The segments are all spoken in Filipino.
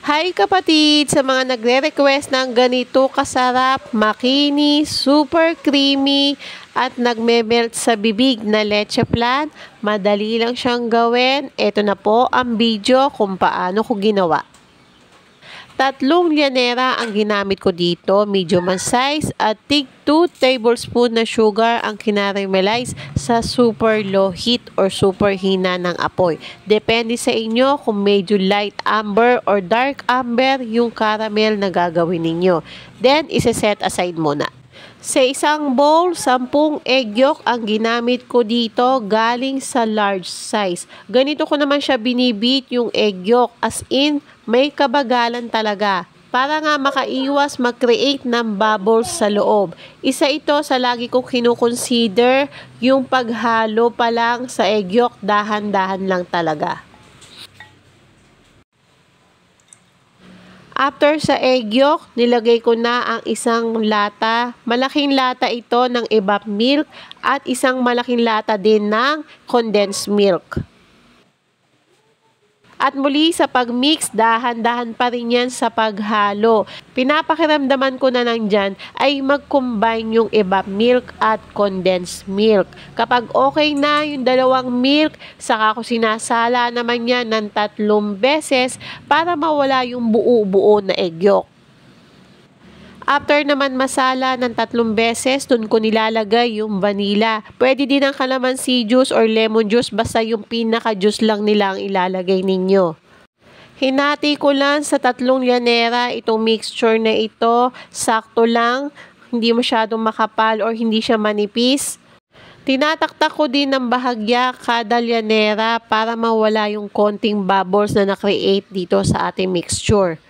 Hi kapatid! Sa mga nagre-request ng ganito kasarap, makinis, super creamy, at nagme-melt sa bibig na leche flan, madali lang siyang gawin. Ito na po ang video kung paano ko ginawa. 3 llanera ang ginamit ko dito, medium ang size, at tig 2 tablespoon na sugar ang kinaramelize sa super low heat or super hina ng apoy. Depende sa inyo kung medyo light amber or dark amber yung caramel na gagawin ninyo. Then, isa-set aside muna. Sa isang bowl, 10 egg yolk ang ginamit ko dito galing sa large size. Ganito ko naman siya binibit yung egg yolk, as in may kabagalan talaga. Para nga makaiwas mag-create ng bubbles sa loob. Isa ito sa lagi kong kinukonsider, yung paghalo pa lang sa egg yolk, dahan-dahan lang talaga. After sa egg yolk, nilagay ko na ang isang lata. Malaking lata ito ng evap milk at isang malaking lata din ng condensed milk. At muli sa pagmix, dahan-dahan pa rin yan sa paghalo. Pinapakiramdaman ko na nandyan ay mag-combine yung evap milk at condensed milk. Kapag okay na yung dalawang milk, saka ko sinasala naman yan ng 3 beses para mawala yung buo-buo na egg yolk. After naman masala ng 3 beses, dun ko nilalagay yung vanilla. Pwede din ang calamansi juice or lemon juice, basta yung pinaka-juice lang nila ang ilalagay ninyo. Hinati ko lang sa 3 llanera itong mixture na ito. Sakto lang, hindi masyadong makapal or hindi siya manipis. Tinataktak ko din ng bahagya kada llanera para mawala yung konting bubbles na na-create dito sa ating mixture.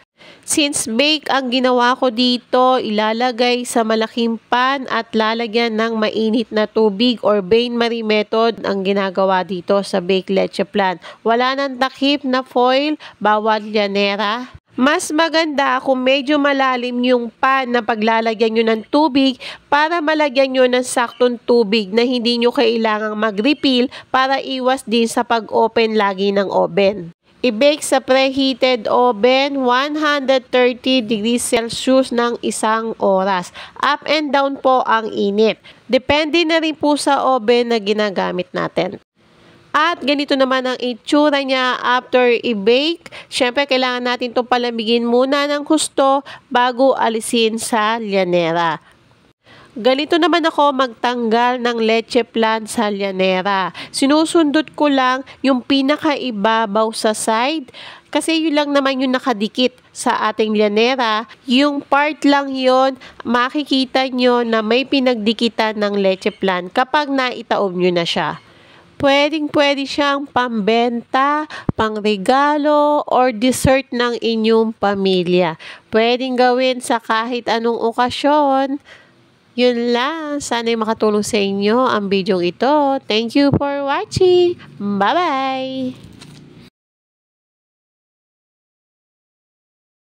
Since bake ang ginawa ko dito, ilalagay sa malaking pan at lalagyan ng mainit na tubig or bain-marie method ang ginagawa dito sa bake leche flan. Wala nang takip na foil, bawat llanera. Mas maganda kung medyo malalim yung pan na paglalagyan nyo ng tubig para malagyan nyo ng saktong tubig na hindi nyo kailangang mag-refill para iwas din sa pag-open lagi ng oven. I-bake sa preheated oven 130 degrees Celsius ng 1 oras. Up and down po ang init. Depende na rin po sa oven na ginagamit natin. At ganito naman ang itsura niya after i-bake. Siyempre, kailangan natin itong palamigin muna ng husto bago alisin sa llanera. Ganito naman ako magtanggal ng leche flan sa llanera. Sinusundot ko lang yung pinakaibabaw sa side kasi yun lang naman yung nakadikit sa ating llanera. Yung part lang yon, makikita nyo na may pinagdikitan ng leche flan kapag naitaob nyo na siya. Pwedeng-pwede siyang pambenta, pangregalo, or dessert ng inyong pamilya. Pwedeng gawin sa kahit anong okasyon. Yun lang. Sana'y makatulong sa inyo ang video ito. Thank you for watching. Bye-bye!